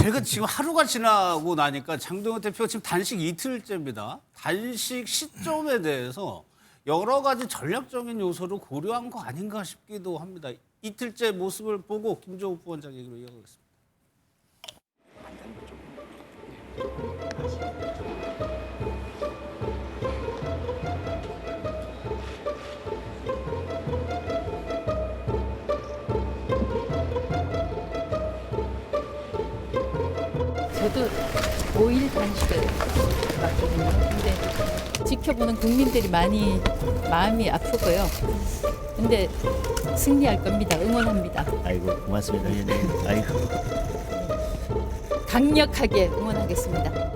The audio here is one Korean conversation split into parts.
아니, 그 지금 하루가 지나고 나니까 장동혁 대표가 지금 단식 이틀째입니다. 단식 시점에 대해서 여러 가지 전략적인 요소를 고려한 거 아닌가 싶기도 합니다. 이틀째 모습을 보고 김종욱 부원장 얘기로 이어가겠습니다. 저도 5일 단식을 받거든요. 근데 지켜보는 국민들이 많이 마음이 아프고요. 근데 승리할 겁니다. 응원합니다. 아이고 고맙습니다 위원님. 아이고 강력하게 응원하겠습니다.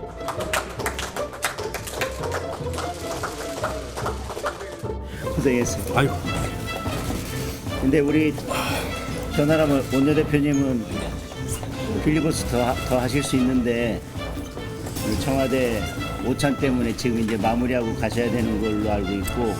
고생했습니다. 아이고. 근데 우리 전화라면 원내대표님은 필리버스터 더 하실 수 있는데 우리 청와대 오찬 때문에 지금 이제 마무리하고 가셔야 되는 걸로 알고 있고.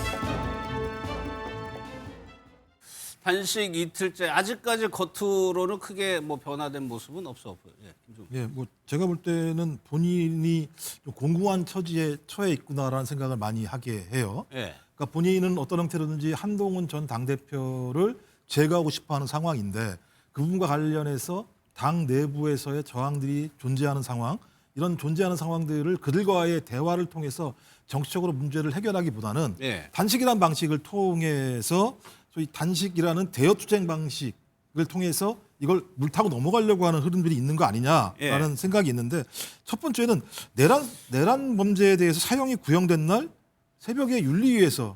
단식 이틀째 아직까지 겉으로는 크게 뭐 변화된 모습은 없어 보여요. 예, 김종욱. 예, 뭐 제가 볼 때는 본인이 좀 공고한 처지에 처해 있구나라는 생각을 많이 하게 해요. 예. 그러니까 본인은 어떤 형태로든지 한동훈 전 당대표를 제거하고 싶어하는 상황인데 그 부분과 관련해서 당 내부에서의 저항들이 존재하는 상황, 이런 존재하는 상황들을 그들과의 대화를 통해서 정치적으로 문제를 해결하기보다는 예. 단식이라는 방식을 통해서 소위 단식이라는 대여투쟁 방식을 통해서 이걸 물타고 넘어가려고 하는 흐름들이 있는 거 아니냐라는 예. 생각이 있는데, 첫 번째는 내란 범죄에 대해서 사형이 구형된 날 새벽에 윤리위에서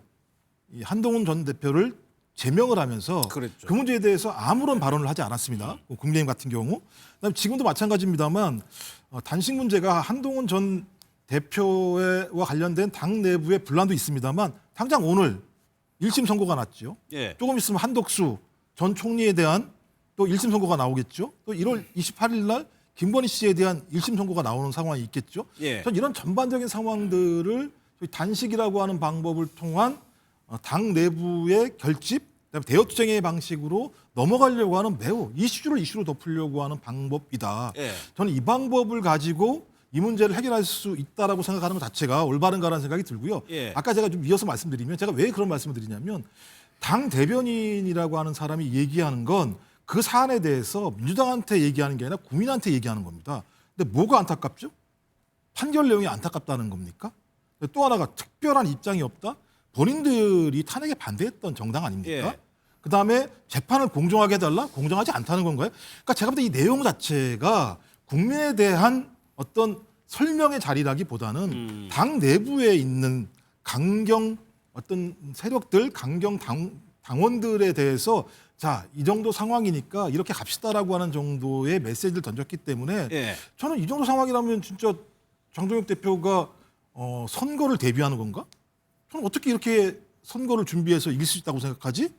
이 한동훈 전 대표를 제명을 하면서 그랬죠. 그 문제에 대해서 아무런 발언을 하지 않았습니다. 국민의힘 같은 경우. 그다음에 지금도 마찬가지입니다만 단식 문제가 한동훈 전 대표와 관련된 당 내부의 분란도 있습니다만 당장 오늘 1심 선고가 났죠. 예. 조금 있으면 한덕수 전 총리에 대한 또 1심 선고가 나오겠죠. 또 1월 28일 날 김건희 씨에 대한 1심 선고가 나오는 상황이 있겠죠. 예. 전 이런 전반적인 상황들을 단식이라고 하는 방법을 통한 당 내부의 결집, 그다음에 대여투쟁의 방식으로 넘어가려고 하는 매우 이슈를 이슈로 덮으려고 하는 방법이다. 예. 저는 이 방법을 가지고 이 문제를 해결할 수 있다라고 생각하는 것 자체가 올바른가라는 생각이 들고요. 예. 아까 제가 좀 이어서 말씀드리면, 제가 왜 그런 말씀을 드리냐면 당 대변인이라고 하는 사람이 얘기하는 건 그 사안에 대해서 민주당한테 얘기하는 게 아니라 국민한테 얘기하는 겁니다. 근데 뭐가 안타깝죠? 판결 내용이 안타깝다는 겁니까? 또 하나가 특별한 입장이 없다? 본인들이 탄핵에 반대했던 정당 아닙니까? 예. 그다음에 재판을 공정하게 해달라? 공정하지 않다는 건가요? 그러니까 제가 볼 때 이 내용 자체가 국민에 대한 어떤 설명의 자리라기보다는 당 내부에 있는 강경 어떤 세력들, 강경 당원들에 대해서 자, 이 정도 상황이니까 이렇게 갑시다라고 하는 정도의 메시지를 던졌기 때문에 예. 저는 저는 이 정도 상황이라면 진짜 장동혁 대표가 선거를 대비하는 건가? 저는 어떻게 이렇게 선거를 준비해서 이길 수 있다고 생각하지?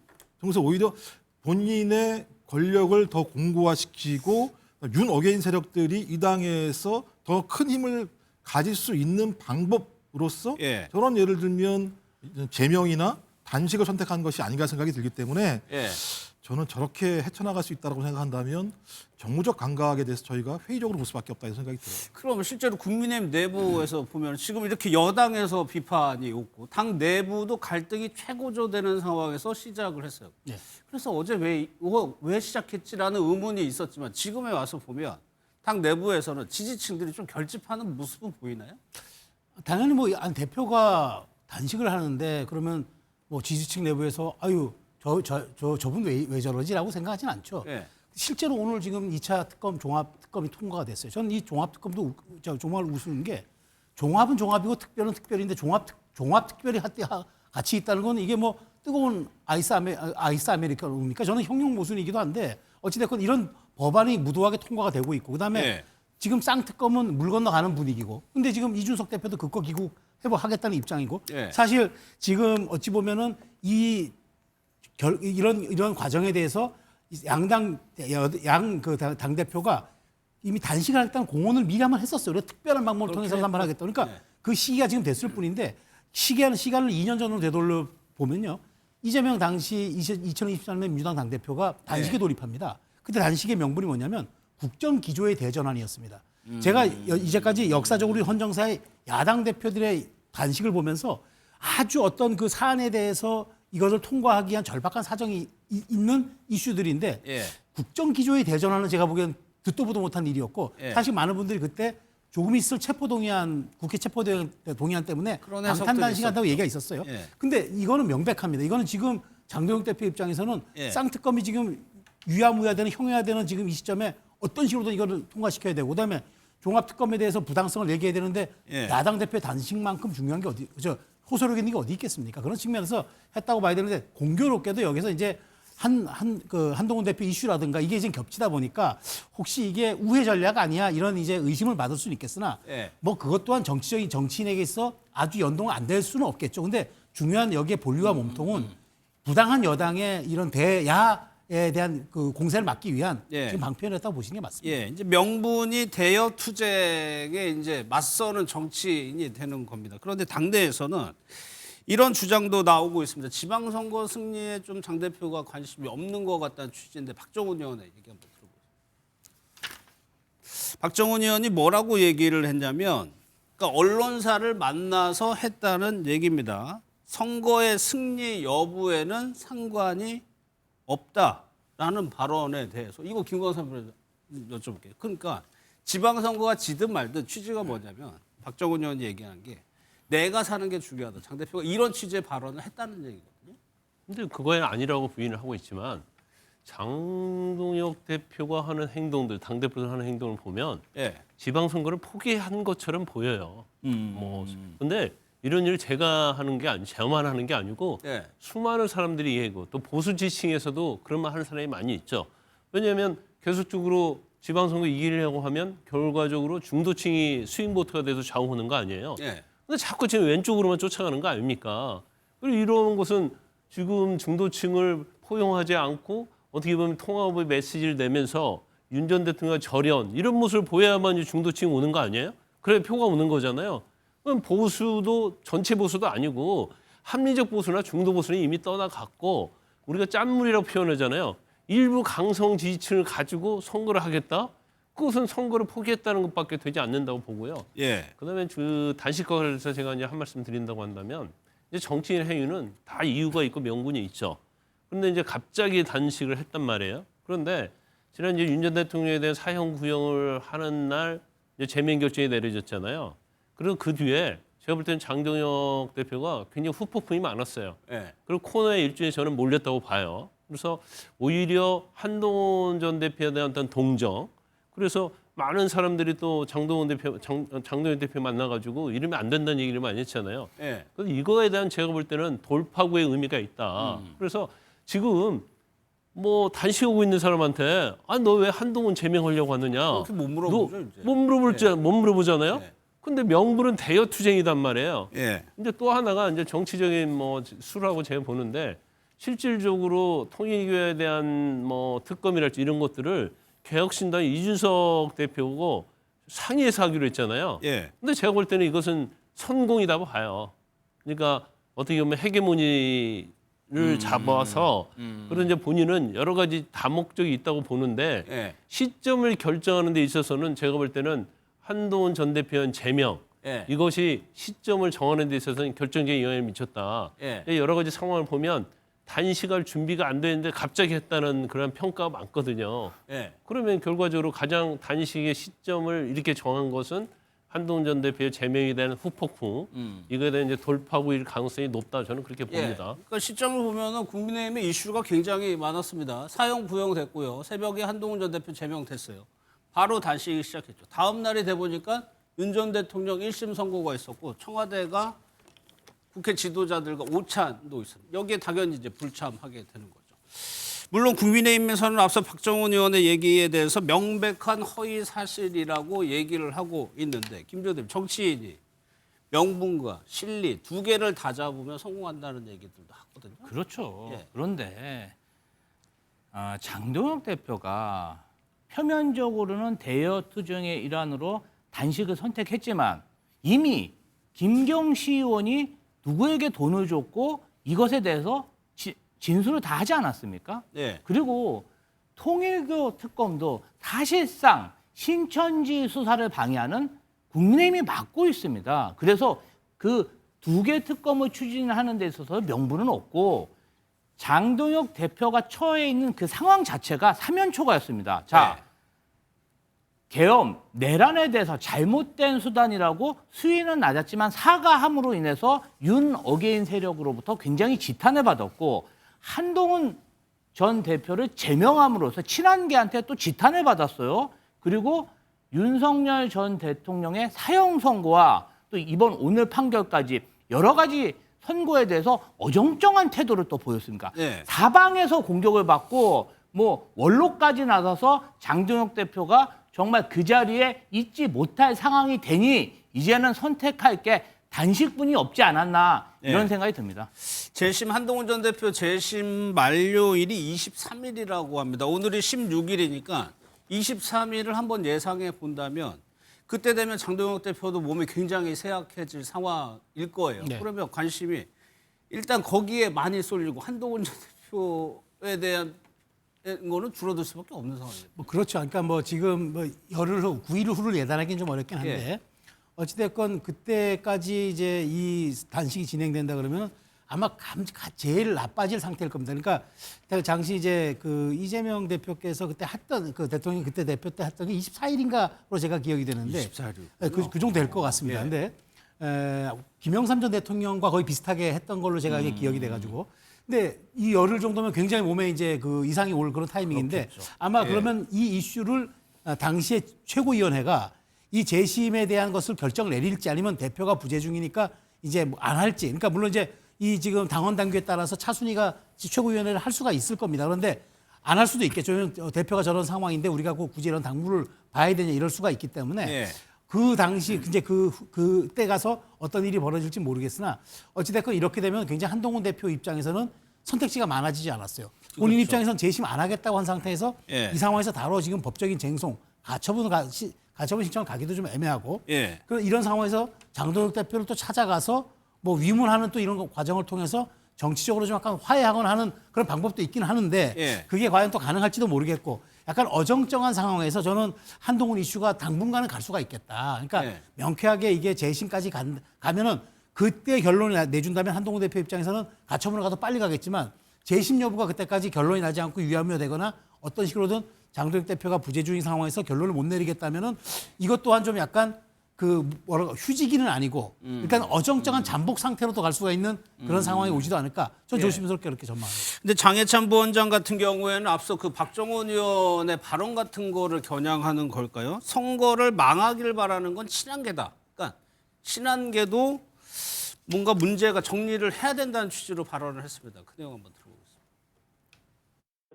그래서 오히려 본인의 권력을 더 공고화시키고 윤 어게인 세력들이 이 당에서 더 큰 힘을 가질 수 있는 방법으로서 예. 저런 예를 들면 제명이나 단식을 선택한 것이 아닌가 생각이 들기 때문에 예. 저는 저렇게 헤쳐나갈 수 있다고 생각한다면 정무적 감각에 대해서 저희가 회의적으로 볼 수밖에 없다 이 생각이 들어요. 그럼 실제로 국민의힘 내부에서 보면 지금 이렇게 여당에서 비판이 오고 당 내부도 갈등이 최고조되는 상황에서 시작을 했어요. 그래서 어제 왜 시작했지라는 의문이 있었지만 지금에 와서 보면 당 내부에서는 지지층들이 좀 결집하는 모습은 보이나요? 당연히 뭐 대표가 단식을 하는데 그러면 뭐 지지층 내부에서 아유 저분 왜 저러지라고 생각하진 않죠. 예. 실제로 오늘 지금 2차 특검 종합특검이 통과가 됐어요. 저는 이 종합특검도 정말 우스운 게 종합은 종합이고 특별은 특별인데 종합특별이 같이 있다는 건 이게 뭐 뜨거운 아이스 아메리카노입니까? 저는 형용 모순이기도 한데 어찌됐건 이런 법안이 무도하게 통과가 되고 있고 그다음에 예. 지금 쌍특검은 물 건너가는 분위기고 근데 지금 이준석 대표도 극거 기국 회복하겠다는 입장이고 예. 사실 지금 어찌 보면은 이런 과정에 대해서 양 당 대표가 이미 단식을 하겠다는 공언을 미리 한번 했었어요. 그래서 특별한 방법을 통해서 한번 하겠다. 그러니까 네. 그 시기가 지금 됐을 뿐인데 시간을 2년 전으로 되돌려 보면요. 이재명 당시 2024년에 민주당 당 대표가 단식에 네. 돌입합니다. 그때 단식의 명분이 뭐냐면 국정 기조의 대전환이었습니다. 제가 이제까지 역사적으로 헌정사의 야당 대표들의 단식을 보면서 아주 어떤 그 사안에 대해서 이것을 통과하기 위한 절박한 사정이 있는 이슈들인데 예. 국정 기조의 대전환은 제가 보기엔 듣도 보도 못한 일이었고 예. 사실 많은 분들이 그때 조금 있을 체포동의안, 국회 체포동의안 때문에 그런 해석들이 방탄 단식한다고 얘기가 있었어요. 예. 근데 이거는 명백합니다. 이거는 지금 장동혁 대표 입장에서는 예. 쌍특검이 지금 유야무야되는 형해야되는 지금 이 시점에 어떤 식으로든 이거를 통과시켜야 되고 그다음에 종합특검에 대해서 부당성을 얘기해야 되는데 예. 야당 대표의 단식만큼 중요한 게 호소력 있는 게 어디 있겠습니까? 그런 측면에서 했다고 봐야 되는데 공교롭게도 여기서 이제 한동훈 대표 이슈라든가 이게 지금 겹치다 보니까 혹시 이게 우회 전략 아니야 이런 이제 의심을 받을 수는 있겠으나 예. 뭐 그것 또한 정치적인 정치인에게 있어 아주 연동은 안 될 수는 없겠죠. 근데 중요한 여기에 본류와 몸통은 부당한 여당의 이런 대야에 대한 그 공세를 막기 위한 예. 지금 방편이었다고 보시는 게 맞습니다. 예, 이제 명분이 대여 투쟁에 이제 맞서는 정치인이 되는 겁니다. 그런데 당내에서는 이런 주장도 나오고 있습니다. 지방선거 승리에 좀 장 대표가 관심이 없는 것 같다는 취지인데 박정훈 의원의 얘기 한번 들어보겠습니다. 박정훈 의원이 뭐라고 얘기를 했냐면, 그러니까 언론사를 만나서 했다는 얘기입니다. 선거의 승리 여부에는 상관이 없다라는 발언에 대해서 이거 김광선 변호사 여쭤볼게요. 그러니까 지방선거가 지든 말든 취지가 뭐냐면 박정훈 의원이 얘기하는 게 내가 사는 게 중요하다. 장 대표가 이런 취지의 발언을 했다는 얘기거든요. 근데 그거에 아니라고 부인을 하고 있지만 장동혁 대표가 하는 행동들, 당 대표들 하는 행동을 보면 예. 지방선거를 포기한 것처럼 보여요. 근데 이런 일을 제가 하는 게 저만 하는 게 아니고 예. 수많은 사람들이 얘기하고 또 보수 지층에서도 그런 말 하는 사람이 많이 있죠. 왜냐하면 계속적으로 지방선거 이기려고 하면 결과적으로 중도층이 스윙보트가 돼서 좌우하는 거 아니에요. 예. 근데 자꾸 지금 왼쪽으로만 쫓아가는 거 아닙니까? 그리고 이런 것은 지금 중도층을 포용하지 않고 어떻게 보면 통합의 메시지를 내면서 윤 전 대통령의 절연 이런 모습을 보여야만 중도층이 오는 거 아니에요? 그래 표가 오는 거잖아요. 그럼 보수도 전체 보수도 아니고 합리적 보수나 중도 보수는 이미 떠나갔고 우리가 짠물이라고 표현하잖아요. 일부 강성 지지층을 가지고 선거를 하겠다? 그것은 선거를 포기했다는 것밖에 되지 않는다고 보고요. 예. 그다음에 그 단식과 관련해서 제가 이제 한 말씀 드린다고 한다면 이제 정치인 행위는 다 이유가 있고 명분이 있죠. 그런데 이제 갑자기 단식을 했단 말이에요. 그런데 지난 이제 윤 전 대통령에 대한 사형 구형을 하는 날 이제 제명 결정이 내려졌잖아요. 그리고 그 뒤에 제가 볼 때는 장동혁 대표가 굉장히 후폭풍이 많았어요. 예. 그리고 코너에 일종의 저는 몰렸다고 봐요. 그래서 오히려 한동훈 전 대표에 대한 어떤 동정, 그래서 많은 사람들이 또 장동혁 대표 만나가지고 이러면 안 된다는 얘기를 많이 했잖아요. 예. 그래서 이거에 대한 제가 볼 때는 돌파구의 의미가 있다. 그래서 지금 뭐 단식하고 있는 사람한테 너 왜 한동훈 제명하려고 하느냐? 그렇게 못 물어보죠, 이제. 못 물어보잖아요. 예. 근데 명분은 대여 투쟁이단 말이에요. 예. 이제 또 하나가 이제 정치적인 뭐 수라고 제가 보는데 실질적으로 통일교에 대한 뭐 특검이랄지 이런 것들을 개혁신당 이준석 대표고 상의해서 하기로 했잖아요. 예. 근데 제가 볼 때는 이것은 선공이라고 봐요. 그러니까 어떻게 보면 헤게모니를 잡아서 그런 이제 본인은 여러 가지 다목적이 있다고 보는데 예. 시점을 결정하는 데 있어서는 제가 볼 때는 한동훈 전 대표의 제명 예. 이것이 시점을 정하는 데 있어서는 결정적인 영향을 미쳤다. 예. 여러 가지 상황을 보면 단식할 준비가 안 되는데 갑자기 했다는 그런 평가가 많거든요. 예. 그러면 결과적으로 가장 단식의 시점을 이렇게 정한 것은 한동훈 전 대표의 제명에 대한 후폭풍, 이거에 대한 이제 돌파구일 가능성이 높다 저는 그렇게 예. 봅니다. 그러니까 시점을 보면은 국민의힘의 이슈가 굉장히 많았습니다. 사형 구형됐고요. 새벽에 한동훈 전 대표 제명됐어요. 바로 단식이 시작했죠. 다음 날이 돼 보니까 윤 전 대통령 1심 선고가 있었고 청와대가 국회 지도자들과 오찬도 있습니다. 여기에 당연히 이제 불참하게 되는 거죠. 물론 국민의힘에서는 앞서 박정훈 의원의 얘기에 대해서 명백한 허위 사실이라고 얘기를 하고 있는데 김조대 정치인이 명분과 실리 두 개를 다 잡으면 성공한다는 얘기들도 하거든요. 그렇죠. 예. 그런데 장동혁 대표가 표면적으로는 대여 투쟁의 일환으로 단식을 선택했지만 이미 김경시 의원이 누구에게 돈을 줬고 이것에 대해서 진술을 다 하지 않았습니까? 예. 그리고 통일교 특검도 사실상 신천지 수사를 방해하는 국민의힘이 맡고 있습니다. 그래서 그 두 개 특검을 추진하는 데 있어서 명분은 없고 장동혁 대표가 처해 있는 그 상황 자체가 사면초가였습니다. 자, 계엄, 내란에 대해서 잘못된 수단이라고 수위는 낮았지만 사과함으로 인해서 윤 어게인 세력으로부터 굉장히 지탄을 받았고 한동훈 전 대표를 제명함으로써 친한계한테 또 지탄을 받았어요. 그리고 윤석열 전 대통령의 사형 선고와 또 이번 오늘 판결까지 여러 가지 선고에 대해서 어정쩡한 태도를 또 보였습니다. 네. 사방에서 공격을 받고 뭐 원로까지 나서서 장동혁 대표가 정말 그 자리에 있지 못할 상황이 되니 이제는 선택할 게 단식뿐이 없지 않았나 이런 네. 생각이 듭니다. 재심 한동훈 전 대표 재심 만료일이 23일이라고 합니다. 오늘이 16일이니까 23일을 한번 예상해 본다면 그때 되면 장동혁 대표도 몸이 굉장히 쇠약해질 상황일 거예요. 네. 그러면 관심이 일단 거기에 많이 쏠리고 한동훈 전 대표에 대한 거는 줄어들 수밖에 없는 상황이에요. 뭐 그렇죠. 그러니까 뭐 지금 뭐 열흘 후, 9일 후를 예단하기는 좀 어렵긴 한데 어찌됐건 그때까지 이제 이 단식이 진행된다 그러면 아마 제일 나빠질 상태일 겁니다. 그러니까 당시 이제 그 이재명 대표께서 그때 했던 그 대통령 그때 대표 때 했던 게 24일인가로 제가 기억이 되는데 24일. 그 정도 될 것 같습니다. 근데 김영삼 전 대통령과 거의 비슷하게 했던 걸로 제가 이게 기억이 돼가지고. 근데 이 열흘 정도면 굉장히 몸에 이제 그 이상이 올 그런 타이밍인데 아마 그러면 이 이슈를 당시에 최고위원회가 이 재심에 대한 것을 결정을 내릴지 아니면 대표가 부재 중이니까 이제 뭐 안 할지. 그러니까 물론 이제 이 지금 당원 당규에 따라서 차순위가 최고위원회를 할 수가 있을 겁니다. 그런데 안 할 수도 있겠죠. 대표가 저런 상황인데 우리가 굳이 이런 당무를 봐야 되냐 이럴 수가 있기 때문에 그 당시 이제 그때 가서 어떤 일이 벌어질지 모르겠으나 어찌됐건 이렇게 되면 굉장히 한동훈 대표 입장에서는 선택지가 많아지지 않았어요. 본인 입장에서는 재심 안 하겠다고 한 상태에서 이 상황에서 바로 지금 법적인 쟁송, 가처분 신청을 가기도 좀 애매하고 그런 이런 상황에서 장동혁 대표를 또 찾아가서 뭐 위문하는 또 이런 과정을 통해서 정치적으로 좀 약간 화해하거나 하는 그런 방법도 있긴 하는데 그게 과연 또 가능할지도 모르겠고 약간 어정쩡한 상황에서 저는 한동훈 이슈가 당분간은 갈 수가 있겠다. 그러니까 명쾌하게 이게 재심까지 가면은 그때 결론을 내준다면 한동훈 대표 입장에서는 가처분을 가도 빨리 가겠지만 재심 여부가 그때까지 결론이 나지 않고 유야무야되거나 어떤 식으로든 장동혁 대표가 부재 중인 상황에서 결론을 못 내리겠다면은 이것 또한 좀 약간 그 뭐랄까 휴지기는 아니고 일단 어정쩡한 잠복 상태로도 갈 수가 있는 그런 상황이 오지도 않을까. 저 조심스럽게 그렇게 전망합니다. 근데 장해찬 부원장 같은 경우에는 앞서 그 박정원 의원의 발언 같은 거를 겨냥하는 걸까요? 선거를 망하길 바라는 건 친한계다. 그러니까 친한계도 뭔가 문제가 정리를 해야 된다는 취지로 발언을 했습니다. 그 내용 한번 들어보겠습니다.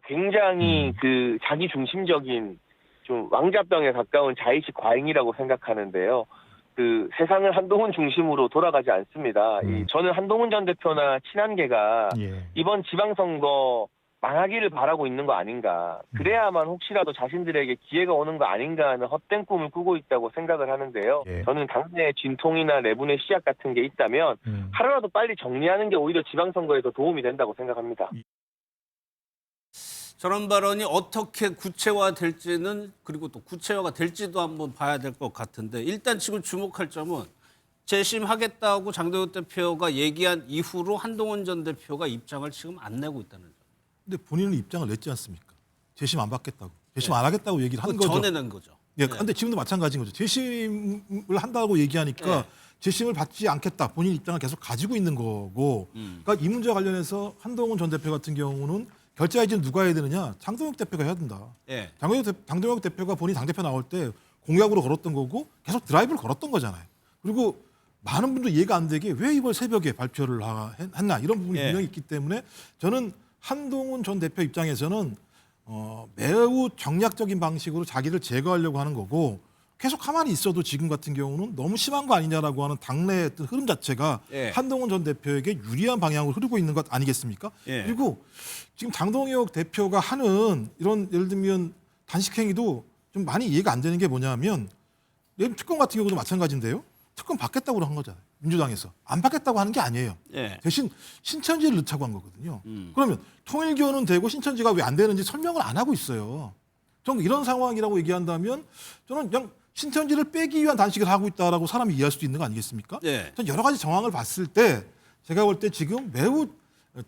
굉장히 그 자기 중심적인 좀 왕자병에 가까운 자의식 과잉이라고 생각하는데요. 그 세상은 한동훈 중심으로 돌아가지 않습니다. 저는 한동훈 전 대표나 친한계가 이번 지방선거 망하기를 바라고 있는 거 아닌가. 그래야만 혹시라도 자신들에게 기회가 오는 거 아닌가 하는 헛된 꿈을 꾸고 있다고 생각을 하는데요. 저는 당내 진통이나 내분의 시작 같은 게 있다면 하루라도 빨리 정리하는 게 오히려 지방선거에 더 도움이 된다고 생각합니다. 저런 발언이 어떻게 구체화될지는 그리고 또 구체화가 될지도 한번 봐야 될 것 같은데 일단 지금 주목할 점은 재심하겠다고 장동혁 대표가 얘기한 이후로 한동훈 전 대표가 입장을 지금 안 내고 있다는 점. 근데 본인은 입장을 냈지 않습니까? 재심 안 받겠다고. 재심 안 하겠다고 얘기를 한 거죠. 전에 낸 거죠. 예, 근데 지금도 마찬가지인 거죠. 재심을 한다고 얘기하니까 재심을 받지 않겠다. 본인 입장을 계속 가지고 있는 거고. 그러니까 이 문제와 관련해서 한동훈 전 대표 같은 경우는 결재해지는 누가 해야 되느냐? 장동혁 대표가 해야 된다. 장동혁 대표가 본인 당대표 나올 때 공약으로 걸었던 거고 계속 드라이브를 걸었던 거잖아요. 그리고 많은 분들 이해가 안 되게 왜 이번 새벽에 발표를 했나 이런 부분이 분명히 있기 때문에 저는 한동훈 전 대표 입장에서는 매우 정략적인 방식으로 자기를 제거하려고 하는 거고 계속 가만히 있어도 지금 같은 경우는 너무 심한 거 아니냐라고 하는 당내의 어떤 흐름 자체가 한동훈 전 대표에게 유리한 방향으로 흐르고 있는 것 아니겠습니까? 그리고 지금 장동혁 대표가 하는 이런 예를 들면 단식 행위도 좀 많이 이해가 안 되는 게 뭐냐면 특검 같은 경우도 마찬가지인데요. 특검 받겠다고 한 거잖아요. 민주당에서 안 받겠다고 하는 게 아니에요. 예. 대신 신천지를 넣자고 한 거거든요. 그러면 통일교는 되고 신천지가 왜 안 되는지 설명을 안 하고 있어요. 저는 이런 상황이라고 얘기한다면 저는 그냥 신천지를 빼기 위한 단식을 하고 있다라고 사람이 이해할 수도 있는 거 아니겠습니까? 예. 전 여러 가지 정황을 봤을 때 제가 볼 때 지금 매우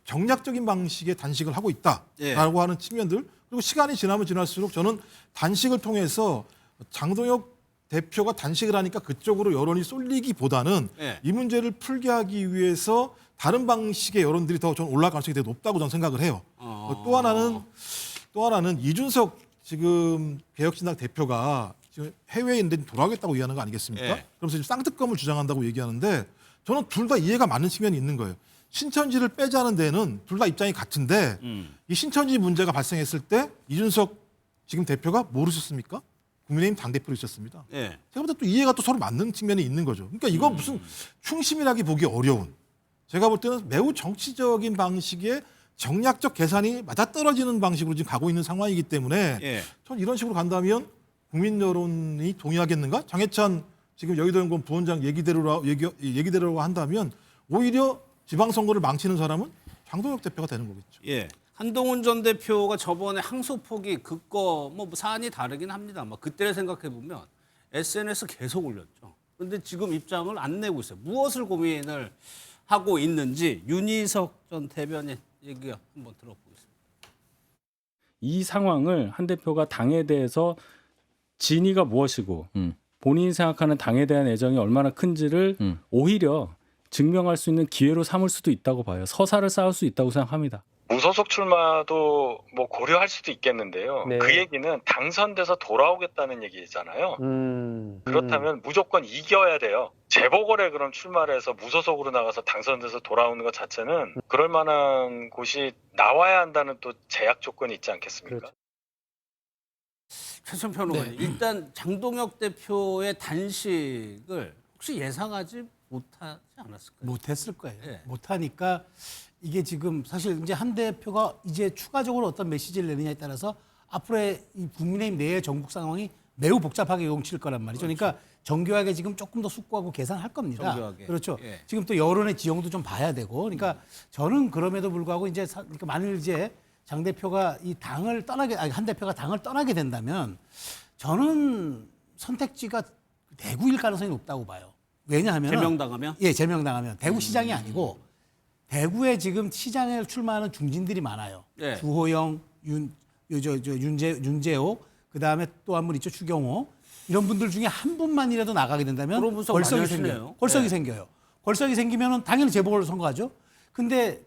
정략적인 방식의 단식을 하고 있다라고 예. 하는 측면들, 그리고 시간이 지나면 지날수록 저는 단식을 통해서 장동혁 대표가 단식을 하니까 그쪽으로 여론이 쏠리기보다는 예. 이 문제를 풀게 하기 위해서 다른 방식의 여론들이 더 좀 올라갈 가능성이 되게 높다고 저는 생각을 해요. 또 하나는 이준석 지금 개혁신당 대표가 지금 해외에 있는데 돌아오겠다고 얘기하는 거 아니겠습니까? 예. 그러면서 지금 쌍특검을 주장한다고 얘기하는데 저는 둘 다 이해가 맞는 측면이 있는 거예요. 신천지를 빼자는 데는 둘 다 입장이 같은데 이 신천지 문제가 발생했을 때 이준석 지금 대표가 모르셨습니까? 국민의힘 당대표로 있었습니다. 예. 제가 볼 때 또 이해가 또 서로 맞는 측면이 있는 거죠. 그러니까 이거 무슨 충심이라기 보기 어려운, 제가 볼 때는 매우 정치적인 방식의 정략적 계산이 맞아떨어지는 방식으로 지금 가고 있는 상황이기 때문에 예. 전 이런 식으로 간다면 국민 여론이 동의하겠는가? 장해찬 지금 여의도연구원 부원장 얘기대로 한다면 오히려 지방선거를 망치는 사람은 장동혁 대표가 되는 거겠죠. 예. 한동훈 전 대표가 저번에 항소폭이 그거 뭐 사안이 다르긴 합니다. 막 그때를 생각해 보면 SNS 계속 올렸죠. 그런데 지금 입장을 안 내고 있어요. 무엇을 고민을 하고 있는지 윤희석 전 대변인 얘기 한번 들어보겠습니다. 이 상황을 한 대표가 당에 대해서 진위가 무엇이고 본인이 생각하는 당에 대한 애정이 얼마나 큰지를 오히려 증명할 수 있는 기회로 삼을 수도 있다고 봐요. 서사를 쌓을 수 있다고 생각합니다. 무소속 출마도 뭐 고려할 수도 있겠는데요. 네. 그 얘기는 당선돼서 돌아오겠다는 얘기잖아요. 그렇다면 무조건 이겨야 돼요. 재보궐에 그럼 출마를 해서 무소속으로 나가서 당선돼서 돌아오는 것 자체는 그럴 만한 곳이 나와야 한다는 또 제약 조건이 있지 않겠습니까? 그렇죠. 최천 평론가님, 일단 장동혁 대표의 단식을 혹시 예상하지 못하지 않았을까요? 못했을 거예요. 예. 못하니까 이게 지금 사실 이제 한 대표가 이제 추가적으로 어떤 메시지를 내느냐에 따라서 앞으로의 이 국민의힘 내의 전국 상황이 매우 복잡하게 용칠 거란 말이죠. 그러니까 정교하게 지금 조금 더 숙고하고 계산할 겁니다. 정교하게. 그렇죠. 예. 지금 또 여론의 지형도 좀 봐야 되고, 그러니까 저는 그럼에도 불구하고 이제 그러니까 만일 이제 장 대표가 이 당을 떠나게, 아니 한 대표가 당을 떠나게 된다면 저는 선택지가 대구일 가능성이 높다고 봐요. 왜냐하면 제명당하면? 예, 제명당하면 대구 시장이 아니고 대구에 지금 시장에 출마하는 중진들이 많아요. 예. 주호영, 윤재호, 그 다음에 또 한 분 있죠, 추경호. 이런 분들 중에 한 분만이라도 나가게 된다면 그런 분석 걸석이 많이 생겨요. 하시네요. 걸석이 예. 생겨요. 걸석이 생기면은 당연히 재보궐로 선거하죠. 근데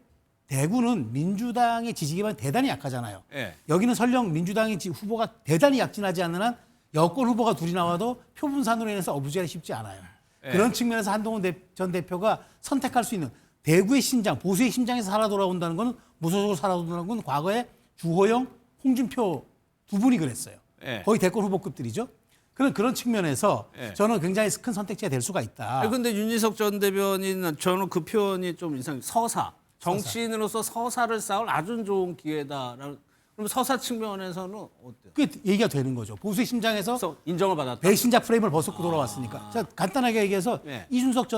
대구는 민주당의 지지 기반이 대단히 약하잖아요. 예. 여기는 설령 민주당의 후보가 대단히 약진하지 않는 한 여권 후보가 둘이 나와도 표 분산으로 인해서 어부지하기 쉽지 않아요. 예. 그런 측면에서 한동훈 전 대표가 선택할 수 있는 대구의 심장, 보수의 심장에서 살아 돌아온다는 건 무소속으로 살아 돌아온다는 건 과거에 주호영, 홍준표 두 분이 그랬어요. 예. 거의 대권 후보급들이죠. 그런 측면에서 예. 저는 굉장히 큰 선택지가 될 수가 있다. 아니, 근데 윤희석 전 대변인은 저는 그 표현이 좀 이상. 서사. 정치인으로서 서사를 쌓을 아주 좋은 기회다라는. 그럼 서사 측면에서는 어때요? 그게 얘기가 되는 거죠. 보수의 심장에서 그래서 인정을 받았다. 배신자 프레임을 벗었고 돌아왔으니까. 자, 간단하게 얘기해서 네. 이준석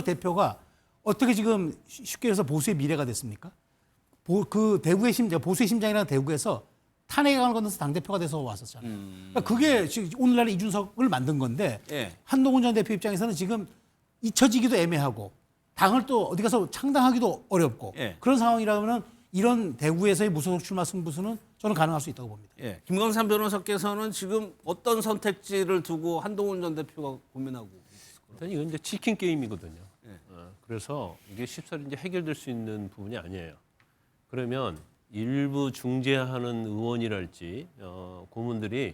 대표가 어떻게 지금 쉽게 해서 보수의 미래가 됐습니까? 그 대구의 심장, 보수의 심장이라는 대구에서 탄핵을 건너서 당대표가 돼서 왔었잖아요. 그러니까 그게 지금 오늘날 이준석을 만든 건데 예. 한동훈 전 대표 입장에서는 지금 잊혀지기도 애매하고 당을 또 어디 가서 창당하기도 어렵고 예. 그런 상황이라면 이런 대구에서의 무소속 출마 승부수는 저는 가능할 수 있다고 봅니다. 예. 김광삼 변호사께서는 지금 어떤 선택지를 두고 한동훈 전 대표가 고민하고 일단 이건 이제 치킨 게임이거든요. 그래서 이게 쉽사리 이제 해결될 수 있는 부분이 아니에요. 그러면 일부 중재하는 의원이랄지 고문들이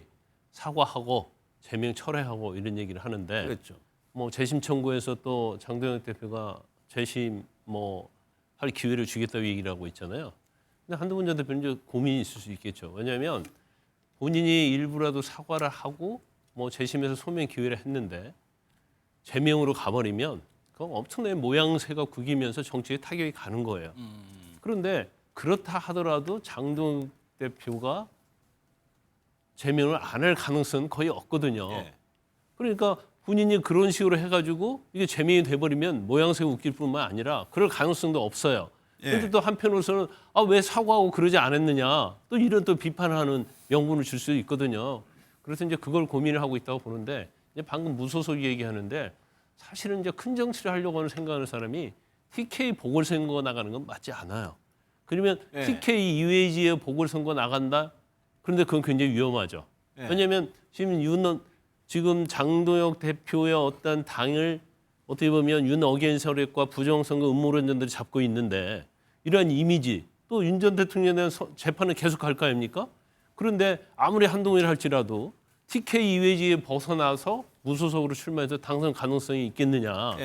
사과하고 제명 철회하고 이런 얘기를 하는데 그랬죠. 뭐 재심 청구에서 또 장동혁 대표가 재심 뭐 할 기회를 주겠다고 얘기를 하고 있잖아요. 근데 한동훈 전 대표는 이제 고민이 있을 수 있겠죠. 왜냐하면 본인이 일부라도 사과를 하고 뭐 재심에서 소명 기회를 했는데 제명으로 가버리면 그건 엄청나게 모양새가 구기면서 정치에 타격이 가는 거예요. 그런데 그렇다 하더라도 장동혁 대표가 제명을 안 할 가능성은 거의 없거든요. 예. 그러니까 본인이 그런 식으로 해가지고 이게 재미이 돼버리면 모양새가 웃길 뿐만 아니라 그럴 가능성도 없어요. 그런데 또 한편으로서는 왜 사과하고 그러지 않았느냐 또 이런 또 비판하는 명분을 줄 수 있거든요. 그래서 이제 그걸 고민을 하고 있다고 보는데 이제 방금 무소속 얘기하는데 사실은 이제 큰 정치를 하려고 하는 생각하는 사람이 TK 보궐선거 나가는 건 맞지 않아요. 그러면 TK 이회지에 보궐선거 나간다? 그런데 그건 굉장히 위험하죠. 왜냐하면 지금 장동혁 대표의 어떤 당을 어떻게 보면 윤 어게인 세력과 부정선거 음모론자들이 잡고 있는데 이러한 이미지 또 윤 전 대통령에 대한 재판을 계속 갈 거 아닙니까? 그런데 아무리 한동훈이라 할지라도 TK 이회지에 벗어나서 무소속으로 출마해서 당선 가능성이 있겠느냐.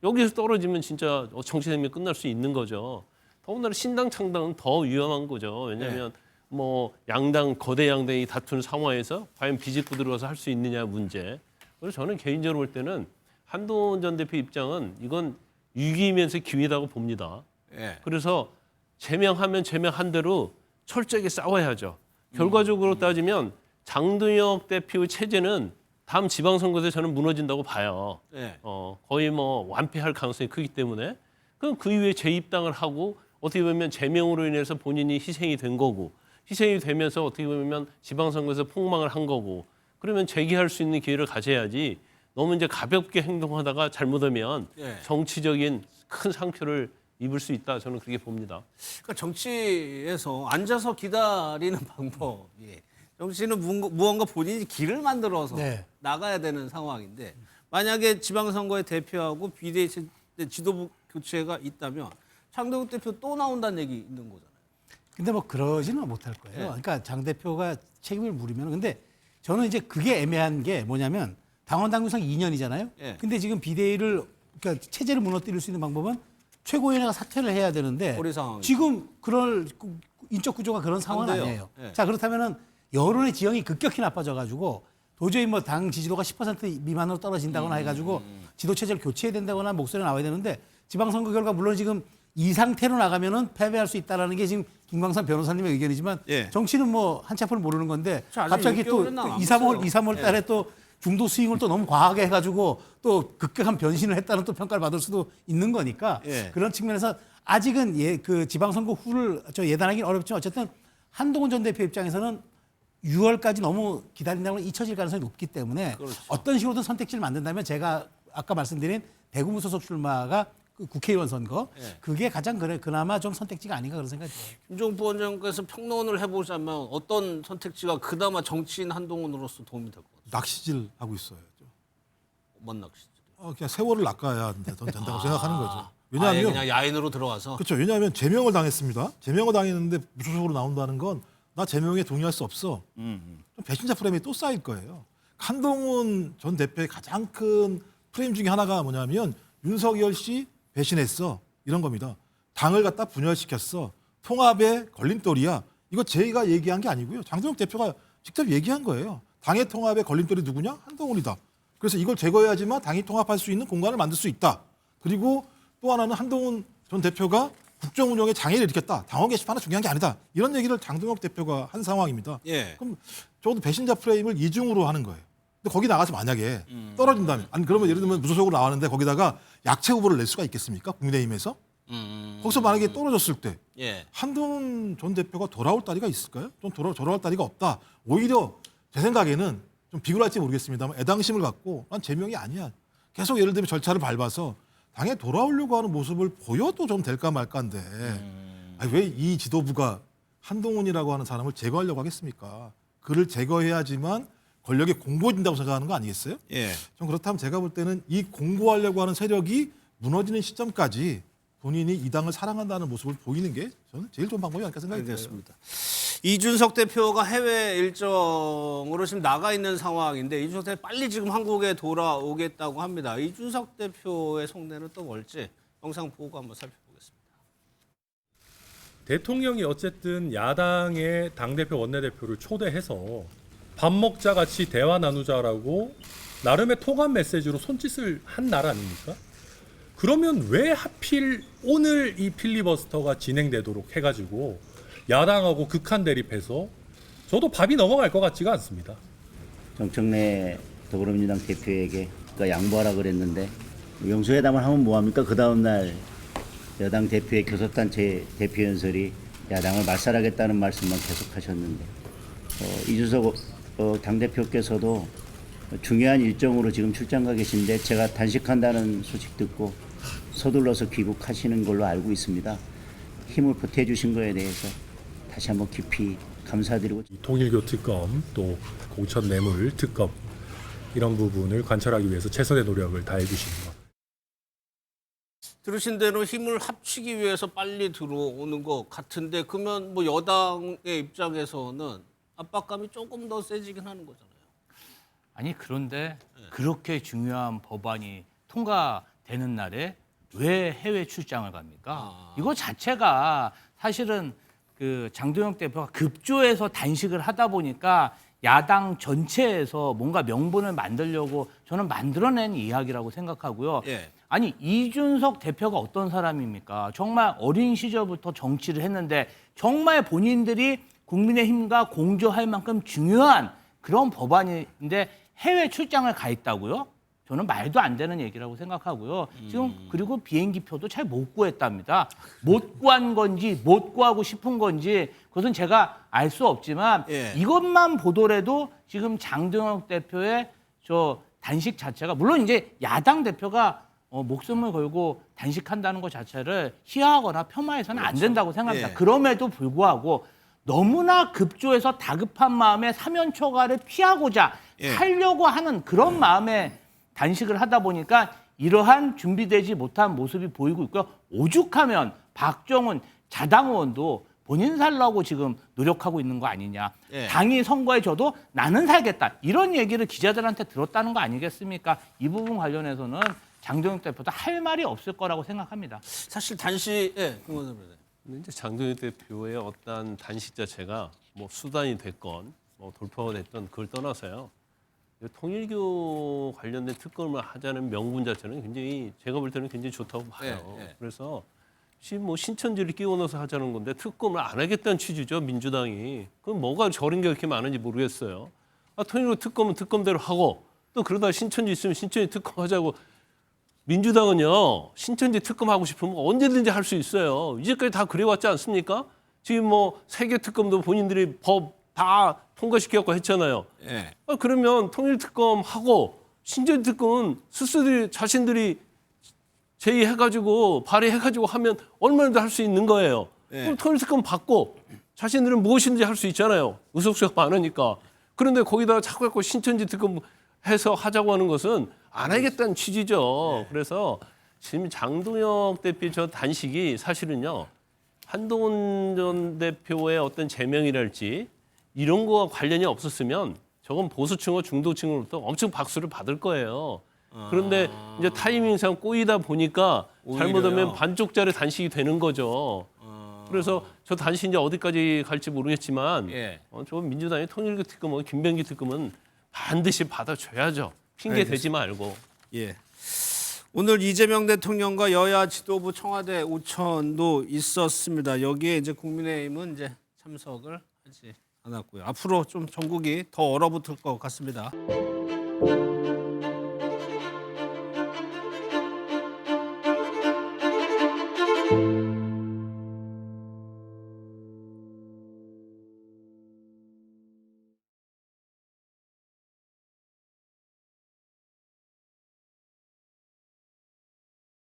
여기서 떨어지면 진짜 정치 생명이 끝날 수 있는 거죠. 더군다나 신당 창당은 더 위험한 거죠. 왜냐하면 뭐 양당 거대 양당이 다투는 상황에서 과연 비집고 들어가서 할 수 있느냐 문제. 그래서 저는 개인적으로 볼 때는 한동훈 전 대표 입장은 이건 위기이면서 기회라고 봅니다. 그래서 제명하면 제명한 대로 철저하게 싸워야죠. 결과적으로 따지면 장동혁 대표의 체제는 다음 지방선거에서 저는 무너진다고 봐요. 거의 뭐 완패할 가능성이 크기 때문에 그럼 그 이후에 재입당을 하고 어떻게 보면 제명으로 인해서 본인이 희생이 된 거고 희생이 되면서 어떻게 보면 지방선거에서 폭망을 한 거고 그러면 재기할 수 있는 기회를 가져야지 너무 이제 가볍게 행동하다가 잘못하면 정치적인 큰 상처를 입을 수 있다 저는 그렇게 봅니다. 그러니까 정치에서 앉아서 기다리는 방법이 정치는 무언가 본인이 길을 만들어서 나가야 되는 상황인데 만약에 지방선거에 대표하고 비대위 지도부 교체가 있다면 장동혁 대표 또 나온다는 얘기 있는 거잖아요. 근데 뭐 그러지는 못할 거예요. 그러니까 장 대표가 책임을 물으면 근데 저는 이제 그게 애매한 게 뭐냐면 당원 당규상 2년이잖아요. 근데 지금 비대위를 그러니까 체제를 무너뜨릴 수 있는 방법은 최고위원회가 사퇴를 해야 되는데 지금 그럴 인적 구조가 그런 상황은 아니에요. 자 그렇다면은 여론의 지형이 급격히 나빠져가지고 도저히 뭐 당 지지도가 10% 미만으로 떨어진다거나 해가지고 지도 체제를 교체해야 된다거나 목소리가 나와야 되는데 지방선거 결과 물론 지금 이 상태로 나가면은 패배할 수 있다라는 게 지금 김광산 변호사님의 의견이지만 정치는 뭐 한치 앞을 모르는 건데 갑자기 또 2, 3월 달에 또 중도 스윙을 또 너무 과하게 해가지고 또 급격한 변신을 했다는 또 평가를 받을 수도 있는 거니까 그런 측면에서 아직은 그 지방선거 후를 예단하기는 어렵지만 어쨌든 한동훈 전 대표 입장에서는 6월까지 너무 기다린다면 잊혀질 가능성이 높기 때문에 어떤 식으로든 선택지를 만든다면 제가 아까 말씀드린 대구 무소속 출마가 그 국회의원 선거 그게 가장 그나마 좀 선택지가 아닌가 그런 생각이 들어요. 김종부 원장께서 평론을 해보자면 어떤 선택지가 그나마 정치인 한동훈으로서 도움이 될 것 같아요? 낚시질 하고 있어요. 뭔 낚시질? 그냥 세월을 낚아야 된다고 생각하는 거죠. 왜냐하면 그냥 야인으로 들어와서. 그렇죠. 왜냐하면 제명을 당했습니다. 제명을 당했는데 무소속으로 나온다는 건 나 제명에 동의할 수 없어. 좀 배신자 프레임이 또 쌓일 거예요. 한동훈 전 대표의 가장 큰 프레임 중에 하나가 뭐냐면 윤석열 씨 배신했어 이런 겁니다. 당을 갖다 분열시켰어. 통합의 걸림돌이야. 이거 제가 얘기한 게 아니고요. 장동혁 대표가 직접 얘기한 거예요. 당의 통합의 걸림돌이 누구냐? 한동훈이다. 그래서 이걸 제거해야지만 당이 통합할 수 있는 공간을 만들 수 있다. 그리고 또 하나는 한동훈 전 대표가 국정 운영에 장애를 일으켰다. 당원 게시판은 중요한 게 아니다. 이런 얘기를 장동혁 대표가 한 상황입니다. 그럼 적어도 배신자 프레임을 이중으로 하는 거예요. 근데 거기 나가서 만약에 떨어진다면 아니 그러면 예를 들면 무소속으로 나왔는데 거기다가 약체 후보를 낼 수가 있겠습니까? 국민의힘에서? 거기서 만약에 떨어졌을 때 한동훈 전 대표가 돌아올 다리가 있을까요? 좀 돌아올 다리가 없다. 오히려 제 생각에는 좀 비굴할지 모르겠습니다만 애당심을 갖고 난 제명이 아니야. 계속 예를 들면 절차를 밟아서 당에 돌아오려고 하는 모습을 보여도 좀 될까 말까인데 왜 이 지도부가 한동훈이라고 하는 사람을 제거하려고 하겠습니까? 그를 제거해야지만 권력이 공고해진다고 생각하는 거 아니겠어요? 좀 그렇다면 제가 볼 때는 이 공고하려고 하는 세력이 무너지는 시점까지 본인이 이 당을 사랑한다는 모습을 보이는 게 저는 제일 좋은 방법이 아닐까 생각이 들어요. 이준석 대표가 해외 일정으로 지금 나가 있는 상황인데 이준석 대표 빨리 지금 한국에 돌아오겠다고 합니다. 이준석 대표의 속내는 또 뭘지 영상 보고 한번 살펴보겠습니다. 대통령이 어쨌든 야당의 당대표 원내대표를 초대해서 밥 먹자 같이 대화 나누자라고 나름의 통합 메시지로 손짓을 한 나라 아닙니까? 그러면 왜 하필 오늘 이 필리버스터가 진행되도록 해가지고 야당하고 극한 대립해서 저도 밥이 넘어갈 것 같지가 않습니다. 정청래 더불어민주당 대표에게 양보하라 그랬는데 영수회담을 하면 뭐합니까? 그 다음날 여당 대표의 교섭단체 대표 연설이 야당을 말살하겠다는 말씀만 계속하셨는데 이준석 당대표께서도 중요한 일정으로 지금 출장 가 계신데 제가 단식한다는 소식 듣고 서둘러서 귀국하시는 걸로 알고 있습니다. 힘을 보태주신 거에 대해서 다시 한번 깊이 감사드리고 통일교 특검 또 공천 뇌물 특검 이런 부분을 관철하기 위해서 최선의 노력을 다해 주시는 것. 들으신 대로 힘을 합치기 위해서 빨리 들어오는 것 같은데 그러면 뭐 여당의 입장에서는 압박감이 조금 더 세지긴 하는 거잖아요. 아니 그런데 그렇게 중요한 법안이 통과되는 날에 왜 해외 출장을 갑니까? 이거 자체가 사실은 그 장도영 대표가 급조해서 단식을 하다 보니까 야당 전체에서 뭔가 명분을 만들려고 저는 만들어낸 이야기라고 생각하고요. 예. 아니 이준석 대표가 어떤 사람입니까? 정말 어린 시절부터 정치를 했는데 정말 본인들이 국민의힘과 공조할 만큼 중요한 그런 법안인데 해외 출장을 가 있다고요? 저는 말도 안 되는 얘기라고 생각하고요. 지금 그리고 비행기표도 잘 못 구했답니다. 못 구한 건지 못 구하고 싶은 건지 그것은 제가 알 수 없지만 예. 이것만 보더라도 지금 장동혁 대표의 저 단식 자체가 물론 이제 야당 대표가 목숨을 걸고 단식한다는 것 자체를 희화하거나 폄하해서는 안 된다고 생각합니다. 예. 그럼에도 불구하고 너무나 급조해서 다급한 마음에 사면초가를 피하고자 하려고 하는 그런 마음에 단식을 하다 보니까 이러한 준비되지 못한 모습이 보이고 있고요. 오죽하면 박정훈 자당 의원도 본인 살라고 지금 노력하고 있는 거 아니냐. 예. 당이 선거에 져도 나는 살겠다. 이런 얘기를 기자들한테 들었다는 거 아니겠습니까? 이 부분 관련해서는 장동혁 대표도 할 말이 없을 거라고 생각합니다. 사실 단식, 예, 김원석 의원님. 근데 이제 장동혁 대표의 어떤 단식 자체가 뭐 수단이 됐건 뭐 돌파가 됐건 그걸 떠나서요. 통일교 관련된 특검을 하자는 명분 자체는 굉장히 제가 볼 때는 굉장히 좋다고 봐요. 예, 예. 그래서 지금 뭐 신천지를 끼워 넣어서 하자는 건데 특검을 안 하겠다는 취지죠, 민주당이. 그럼 뭐가 저런 게 그렇게 많은지 모르겠어요. 통일교 특검은 특검대로 하고 또 그러다 신천지 있으면 신천지 특검 하자고. 민주당은요, 신천지 특검하고 싶으면 언제든지 할 수 있어요. 이제까지 다 그래왔지 않습니까? 지금 뭐 세계 특검도 본인들이 법 다 통과시켜갖고 했잖아요. 예. 그러면 통일 특검하고 신천지 특검은 스스로 자신들이 제의해가지고 발의해가지고 하면 얼마든지 할 수 있는 거예요. 예. 그럼 통일 특검 받고 자신들은 무엇이든지 할 수 있잖아요. 의석수가 많으니까. 그런데 거기다가 자꾸 신천지 특검 해서 하자고 하는 것은 안 하겠다는 취지죠. 그래서 지금 장동혁 대표 저 단식이 사실은요, 한동훈 전 대표의 어떤 제명이랄지 이런 거와 관련이 없었으면 저건 보수층과 중도층으로부터 엄청 박수를 받을 거예요. 그런데 이제 타이밍상 꼬이다 보니까 잘못하면 오히려요? 반쪽짜리 단식이 되는 거죠. 그래서 저 단식 이제 어디까지 갈지 모르겠지만 예. 저 민주당의 통일교 특검은 김병기 특검은 반드시 받아줘야죠. 핑계 대지 말고. 예. 오늘 이재명 대통령과 여야 지도부 청와대 오천도 있었습니다. 여기에 이제 국민의힘은 이제 참석을 하지 않았고요. 앞으로 좀 전국이 더 얼어붙을 것 같습니다.